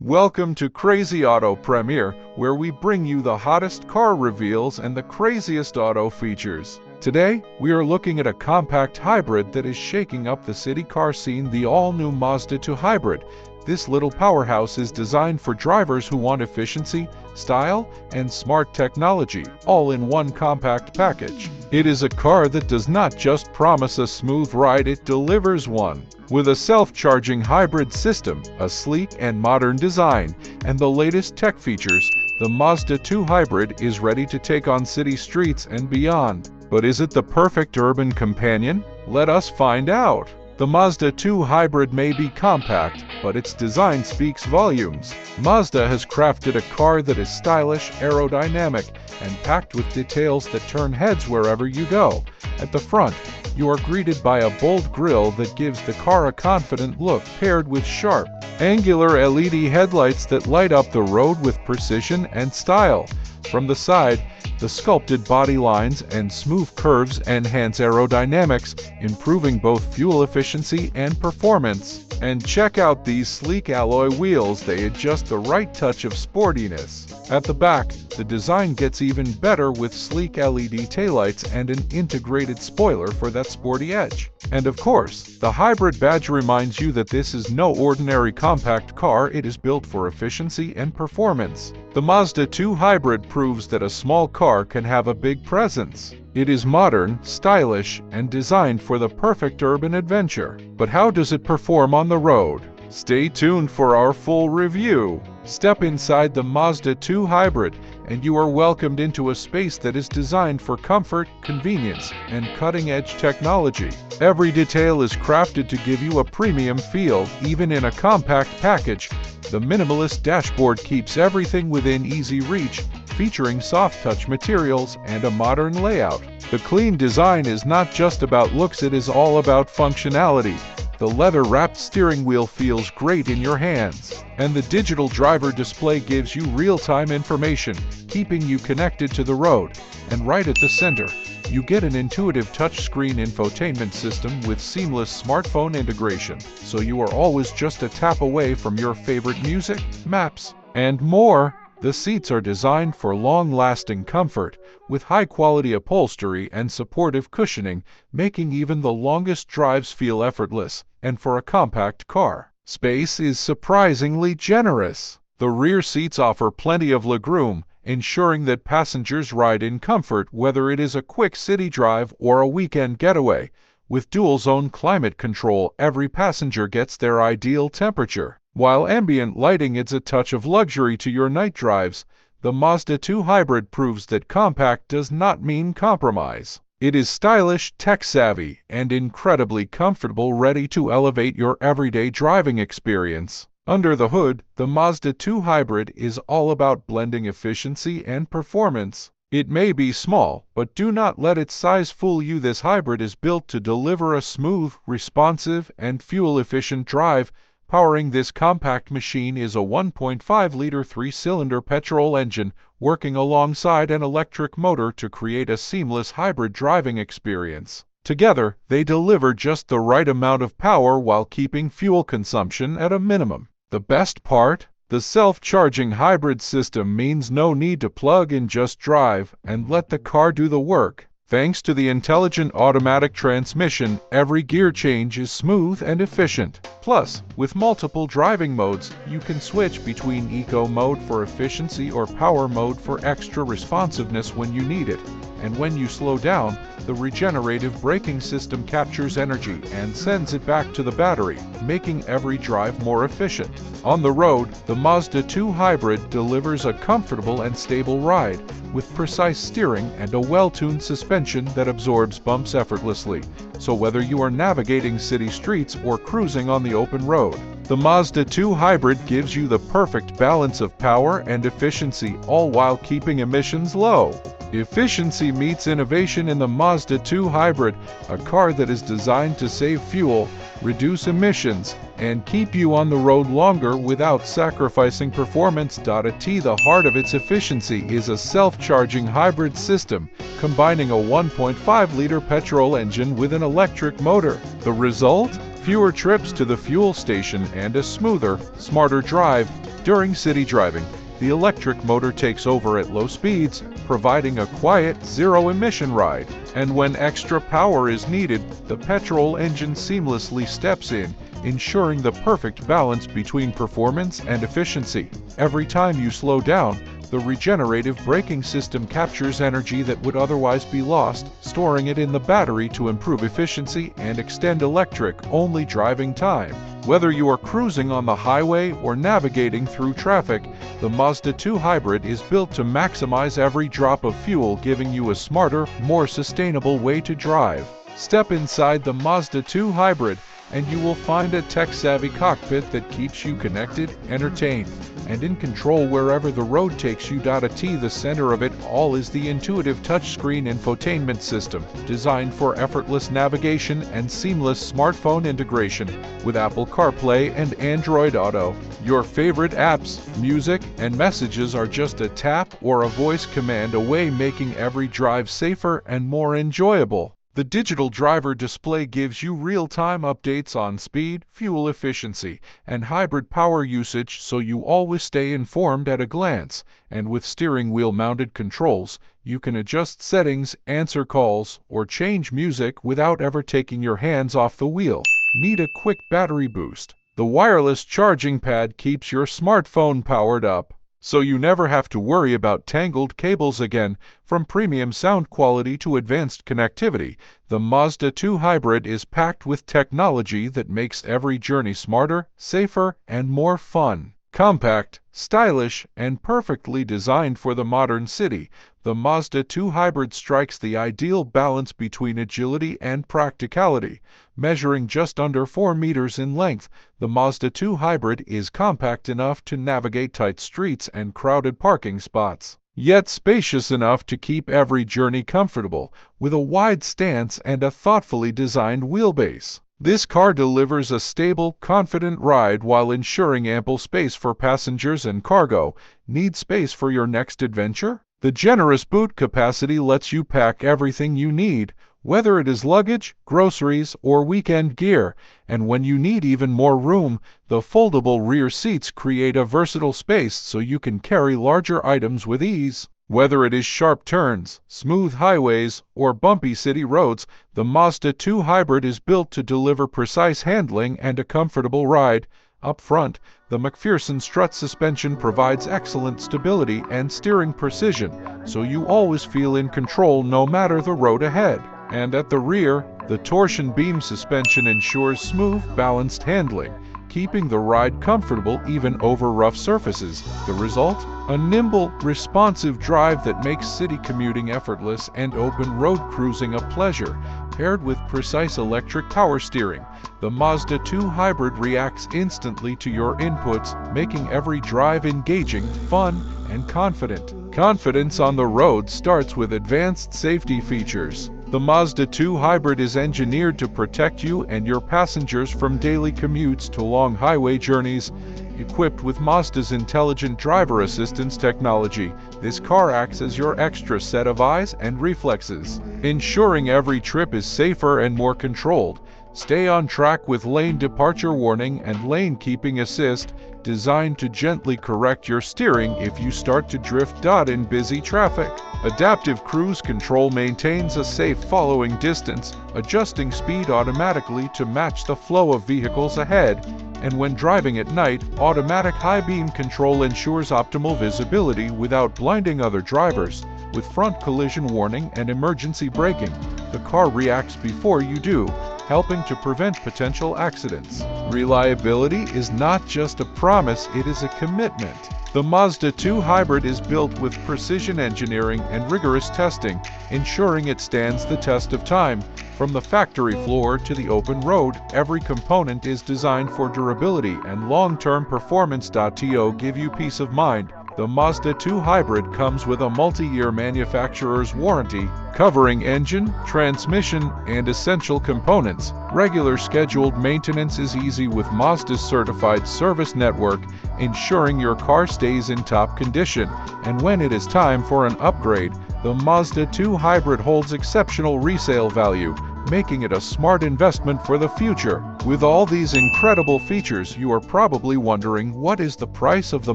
Welcome to Crazy Auto Premiere, where we bring you the hottest car reveals and the craziest auto features. Today, we are looking at a compact hybrid that is shaking up the city car scene, the all-new Mazda 2 Hybrid. This little powerhouse is designed for drivers who want efficiency, style, and smart technology, all in one compact package. It is a car that does not just promise a smooth ride, it delivers one. With a self-charging hybrid system, a sleek and modern design, and the latest tech features, the Mazda 2 Hybrid is ready to take on city streets and beyond. But is it the perfect urban companion? Let us find out. The Mazda 2 Hybrid may be compact, but its design speaks volumes. Mazda has crafted a car that is stylish, aerodynamic, and packed with details that turn heads wherever you go. At the front, you are greeted by a bold grille that gives the car a confident look, paired with sharp, angular LED headlights that light up the road with precision and style. From the side, the sculpted body lines and smooth curves enhance aerodynamics, improving both fuel efficiency and performance. And check out these sleek alloy wheels, they adjust the right touch of sportiness. At the back, the design gets even better with sleek LED taillights and an integrated spoiler for that sporty edge. And of course, the hybrid badge reminds you that this is no ordinary compact car, it is built for efficiency and performance. The Mazda 2 Hybrid proves that a small car can have a big presence. It is modern, stylish, and designed for the perfect urban adventure. But how does it perform on the road? Stay tuned for our full review. Step inside the Mazda 2 Hybrid, and you are welcomed into a space that is designed for comfort, convenience, and cutting-edge technology. Every detail is crafted to give you a premium feel, even in a compact package. The minimalist dashboard keeps everything within easy reach, featuring soft-touch materials and a modern layout. The clean design is not just about looks, it is all about functionality. The leather-wrapped steering wheel feels great in your hands, and the digital driver display gives you real-time information, keeping you connected to the road. And right at the center, you get an intuitive touchscreen infotainment system with seamless smartphone integration, so you are always just a tap away from your favorite music, maps, and more. The seats are designed for long-lasting comfort, with high-quality upholstery and supportive cushioning, making even the longest drives feel effortless. And for a compact car, space is surprisingly generous. The rear seats offer plenty of legroom, ensuring that passengers ride in comfort whether it is a quick city drive or a weekend getaway. With dual-zone climate control, every passenger gets their ideal temperature, while ambient lighting adds a touch of luxury to your night drives. The Mazda 2 Hybrid proves that compact does not mean compromise. It is stylish, tech-savvy, and incredibly comfortable, ready to elevate your everyday driving experience. Under the hood, the Mazda 2 Hybrid is all about blending efficiency and performance. It may be small, but do not let its size fool you. This hybrid is built to deliver a smooth, responsive, and fuel-efficient drive. Powering this compact machine is a 1.5-liter 3-cylinder petrol engine, working alongside an electric motor to create a seamless hybrid driving experience. Together, they deliver just the right amount of power while keeping fuel consumption at a minimum. The best part? The self-charging hybrid system means no need to plug in, just drive and let the car do the work. Thanks to the intelligent automatic transmission, every gear change is smooth and efficient. Plus, with multiple driving modes, you can switch between eco mode for efficiency or power mode for extra responsiveness when you need it. And when you slow down, the regenerative braking system captures energy and sends it back to the battery, making every drive more efficient. On the road, the Mazda 2 Hybrid delivers a comfortable and stable ride, with precise steering and a well-tuned suspension that absorbs bumps effortlessly. So whether you are navigating city streets or cruising on the open road, the Mazda 2 Hybrid gives you the perfect balance of power and efficiency, all while keeping emissions low. Efficiency meets innovation in the Mazda 2 Hybrid, a car that is designed to save fuel, reduce emissions, and keep you on the road longer without sacrificing performance. At the heart of its efficiency is a self-charging hybrid system, combining a 1.5-liter petrol engine with an electric motor. The result? Fewer trips to the fuel station and a smoother, smarter drive. During city driving, the electric motor takes over at low speeds, providing a quiet, zero-emission ride. And when extra power is needed, the petrol engine seamlessly steps in, ensuring the perfect balance between performance and efficiency. Every time you slow down, the regenerative braking system captures energy that would otherwise be lost, storing it in the battery to improve efficiency and extend electric-only driving time. Whether you are cruising on the highway or navigating through traffic, the Mazda 2 Hybrid is built to maximize every drop of fuel, giving you a smarter, more sustainable way to drive. Step inside the Mazda 2 Hybrid, and you will find a tech-savvy cockpit that keeps you connected, entertained, and in control wherever the road takes you. At the center of it all is the intuitive touchscreen infotainment system, designed for effortless navigation and seamless smartphone integration. With Apple CarPlay and Android Auto, your favorite apps, music, and messages are just a tap or a voice command away, making every drive safer and more enjoyable. The digital driver display gives you real-time updates on speed, fuel efficiency, and hybrid power usage, so you always stay informed at a glance. And with steering wheel-mounted controls, you can adjust settings, answer calls, or change music without ever taking your hands off the wheel. Need a quick battery boost? The wireless charging pad keeps your smartphone powered up, so you never have to worry about tangled cables again. From premium sound quality to advanced connectivity, the Mazda 2 Hybrid is packed with technology that makes every journey smarter, safer, and more fun. Compact, stylish, and perfectly designed for the modern city, the Mazda 2 Hybrid strikes the ideal balance between agility and practicality. Measuring just under 4 meters in length, the Mazda 2 Hybrid is compact enough to navigate tight streets and crowded parking spots, yet spacious enough to keep every journey comfortable. With a wide stance and a thoughtfully designed wheelbase, this car delivers a stable, confident ride while ensuring ample space for passengers and cargo. Need space for your next adventure? The generous boot capacity lets you pack everything you need, whether it is luggage, groceries, or weekend gear. And when you need even more room, the foldable rear seats create a versatile space so you can carry larger items with ease. Whether it is sharp turns, smooth highways, or bumpy city roads, the Mazda 2 Hybrid is built to deliver precise handling and a comfortable ride. Up front, the McPherson strut suspension provides excellent stability and steering precision, so you always feel in control no matter the road ahead. And at the rear, the torsion beam suspension ensures smooth, balanced handling, keeping the ride comfortable even over rough surfaces. The result? A nimble, responsive drive that makes city commuting effortless and open road cruising a pleasure. Paired with precise electric power steering, the Mazda 2 Hybrid reacts instantly to your inputs, making every drive engaging, fun, and confident. Confidence on the road starts with advanced safety features. The Mazda 2 Hybrid is engineered to protect you and your passengers from daily commutes to long highway journeys. Equipped with Mazda's intelligent driver assistance technology, this car acts as your extra set of eyes and reflexes, ensuring every trip is safer and more controlled. Stay on track with lane departure warning and lane keeping assist, designed to gently correct your steering if you start to drift. In busy traffic, adaptive cruise control maintains a safe following distance, adjusting speed automatically to match the flow of vehicles ahead. And when driving at night, automatic high beam control ensures optimal visibility without blinding other drivers. With front collision warning and emergency braking, the car reacts before you do, helping to prevent potential accidents. Reliability is not just a promise, it is a commitment. The Mazda 2 Hybrid is built with precision engineering and rigorous testing, ensuring it stands the test of time. From the factory floor to the open road, every component is designed for durability and long-term performance. To give you peace of mind, the Mazda 2 Hybrid comes with a multi-year manufacturer's warranty, covering engine, transmission, and essential components. Regular scheduled maintenance is easy with Mazda's certified service network, ensuring your car stays in top condition. And when it is time for an upgrade, the Mazda 2 Hybrid holds exceptional resale value. making it a smart investment for the future. With all these incredible features, you are probably wondering, what is the price of the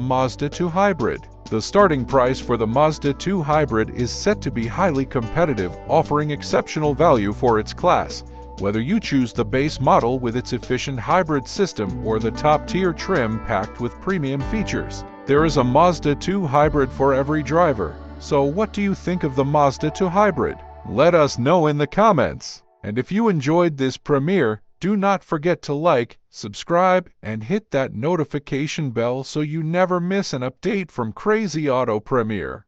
Mazda 2 Hybrid? The starting price for the Mazda 2 Hybrid is set to be highly competitive, offering exceptional value for its class. Whether you choose the base model with its efficient hybrid system or the top-tier trim packed with premium features, there is a Mazda 2 Hybrid for every driver. So what do you think of the Mazda 2 Hybrid? Let us know in the comments. And if you enjoyed this premiere, do not forget to like, subscribe, and hit that notification bell so you never miss an update from Crazy Auto Premiere.